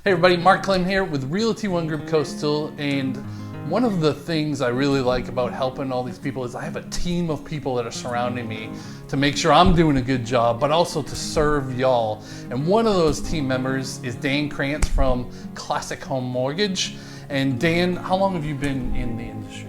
Hey everybody, Mark Klim here with Realty One Group Coastal, and one of the things I really like about helping all these people is I have a team of people that are surrounding me to make sure I'm doing a good job, but also to serve y'all. And one of those team members is Dan Crance from Classic Home Mortgage. And Dan, how long have you been in the industry?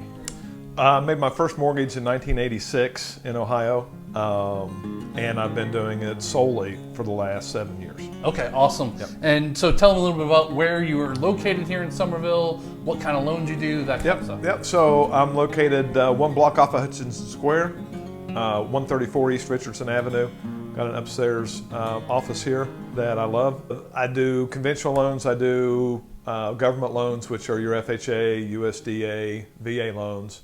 I made my first mortgage in 1986 in Ohio, and I've been doing it solely for the last 7 years. Okay, awesome. Yep. And so tell them a little bit about where you are located here in Somerville, what kind of loans you do, that kind of stuff. Yep. So I'm located one block off of Hutchinson Square, 134 East Richardson Avenue. Got an upstairs office here that I love. I do conventional loans. I do government loans, which are your FHA, USDA, VA loans.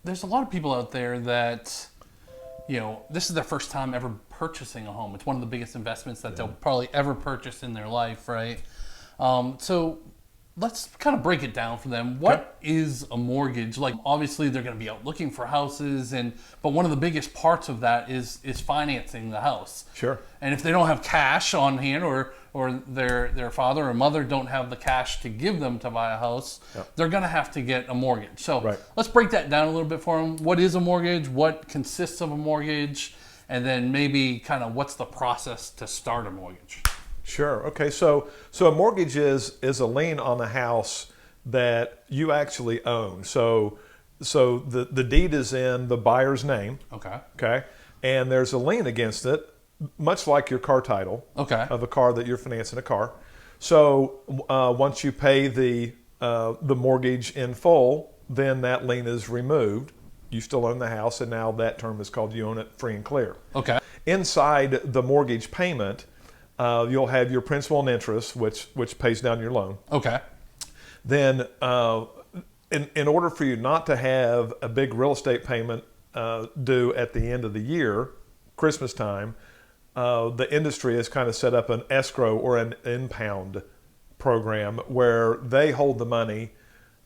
There's a lot of people out there that, you know, this is their first time ever purchasing a home. It's one of the biggest investments that they'll probably ever purchase in their life, right? So let's kind of break it down for them. What is a mortgage? Like, obviously they're going to be out looking for houses, but one of the biggest parts of that is financing the house. Sure. And if they don't have cash on hand, or their father or mother don't have the cash to give them to buy a house, they're going to have to get a mortgage. So let's break that down a little bit for them. What is a mortgage? What consists of a mortgage? And then maybe kind of what's the process to start a mortgage? Sure. Okay. So a mortgage is a lien on the house that you actually own. So the deed is in the buyer's name. Okay. Okay. And there's a lien against it, much like your car title. Okay. Of a car that you're financing a car. So once you pay the mortgage in full, then that lien is removed. You still own the house, and now that term is called you own it free and clear. Okay. Inside the mortgage payment, you'll have your principal and interest, which pays down your loan. Okay. Then, in order for you not to have a big real estate payment due at the end of the year, Christmas time, the industry has kind of set up an escrow or an impound program where they hold the money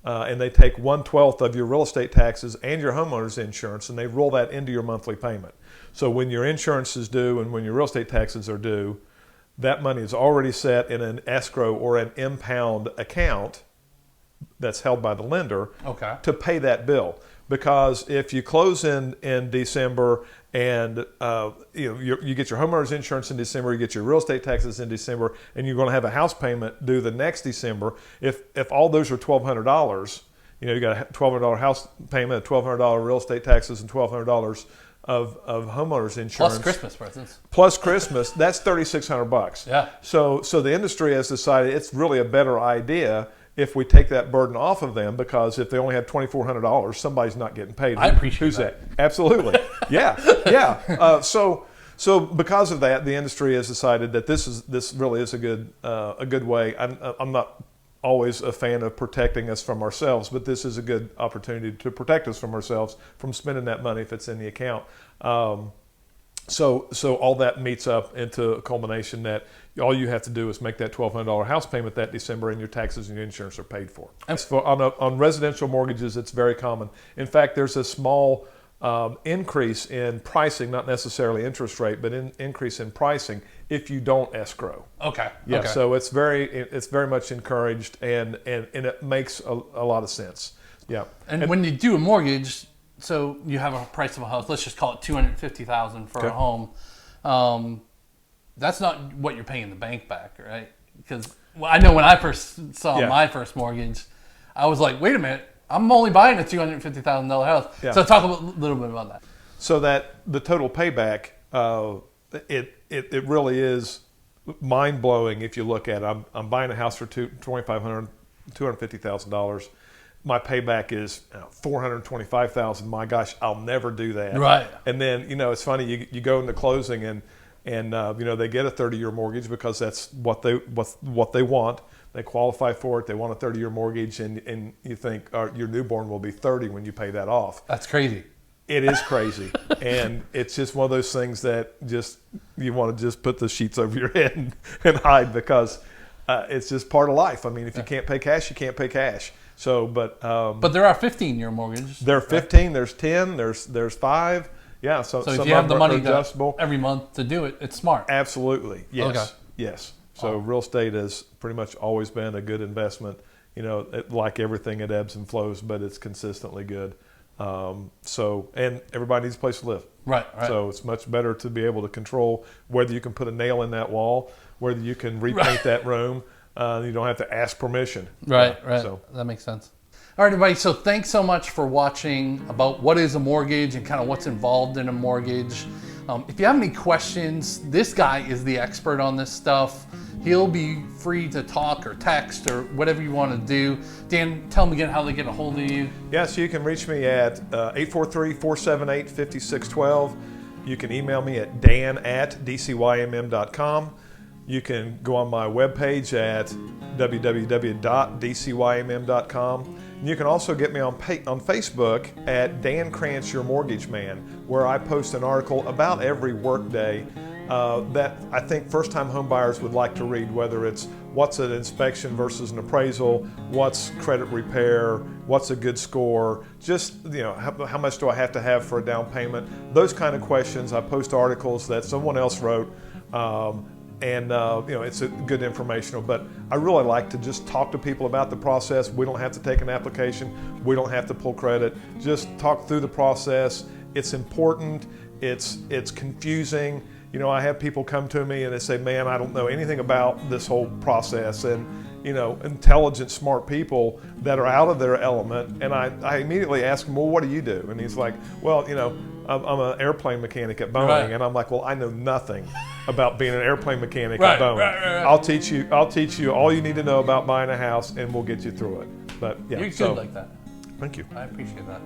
and they take 1/12 of your real estate taxes and your homeowner's insurance, and they roll that into your monthly payment. So when your insurance is due and when your real estate taxes are due, that money is already set in an escrow or an impound account that's held by the lender to pay that bill. Because if you close in December and you get your homeowner's insurance in December, you get your real estate taxes in December, and you're going to have a house payment due the next December, if all those are $1,200, you got a $1,200 house payment, $1,200 real estate taxes, and $1,200 of homeowners insurance plus Christmas presents. Plus Christmas, that's $3,600. Yeah. So the industry has decided it's really a better idea if we take that burden off of them, because if they only have $2,400, somebody's not getting paid. I appreciate who's that. Absolutely. Yeah. So because of that, the industry has decided that this really is a good way. I'm not always a fan of protecting us from ourselves, but this is a good opportunity to protect us from ourselves from spending that money if it's in the account. So all that meets up into a culmination that all you have to do is make that $1,200 house payment that December, and your taxes and your insurance are paid for. On residential mortgages, it's very common. In fact, there's a small increase in pricing, not necessarily interest rate, but increase in pricing if you don't escrow. Okay. Yeah. Okay. So it's very much encouraged, and it makes a lot of sense. Yeah. And when you do a mortgage, so you have a price of a house, let's just call it $250,000 for a home. That's not what you're paying the bank back, right? Because I know when I first saw my first mortgage, I was like, wait a minute, I'm only buying a $250,000 house. Yeah. So talk a little bit about that. So that the total payback, it really is mind blowing if you look at it. I'm buying a house for $250,000. My payback is $425,000. My gosh, I'll never do that. Right. And then it's funny. You go into closing and they get a 30-year mortgage because that's what they want. They qualify for it. They want a 30-year mortgage, and you think your newborn will be 30 when you pay that off. That's crazy. It is crazy, and it's just one of those things that you want to just put the sheets over your head and hide, because it's just part of life. I mean, if you can't pay cash, you can't pay cash. So, but there are 15-year mortgages. there are 15. There's 10. There's 5. Yeah. So if some you have of the them are money adjustable. every month to do it, it's smart. Absolutely. Yes. Okay. Yes. So real estate has pretty much always been a good investment. You know, like everything, it ebbs and flows, but it's consistently good. And everybody needs a place to live. Right. So it's much better to be able to control whether you can put a nail in that wall, whether you can repaint that room. You don't have to ask permission. Right. So That makes sense. All right, everybody. So thanks so much for watching about what is a mortgage and kind of what's involved in a mortgage. If you have any questions, this guy is the expert on this stuff. He'll be free to talk or text or whatever you want to do. Dan, tell them again how they get a hold of you. Yes, you can reach me at 843-478-5612. You can email me at dan@dcymm.com. You can go on my webpage at www.dcymm.com. And you can also get me on Facebook at Dan Crance, Your Mortgage Man, where I post an article about every workday that I think first-time home buyers would like to read, whether it's what's an inspection versus an appraisal, what's credit repair, what's a good score, just how much do I have to have for a down payment, those kind of questions. I post articles that someone else wrote. It's a good informational, but I really like to just talk to people about the process. We don't have to take an application. We don't have to pull credit. Just talk through the process. It's important. It's confusing. I have people come to me and they say, man, I don't know anything about this whole process. And, intelligent, smart people that are out of their element. And I immediately ask them, well, what do you do? And he's like, well, I'm an airplane mechanic at Boeing. Right. And I'm like, well, I know nothing about being an airplane mechanic Right, at Boeing. right. I'll teach you all you need to know about buying a house, and we'll get you through it. But yeah, You're good like that. Thank you. I appreciate that.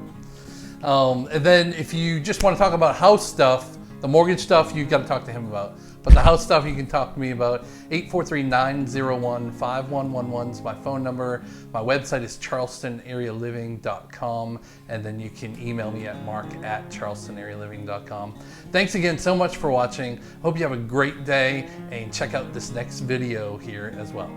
And then if you just want to talk about house stuff, the mortgage stuff, you've got to talk to him about. But the house stuff, you can talk to me about. 843-901-5111 is my phone number. My website is charlestonarealiving.com. And then you can email me at mark@charlestonarealiving.com. Thanks again so much for watching. Hope you have a great day, and check out this next video here as well.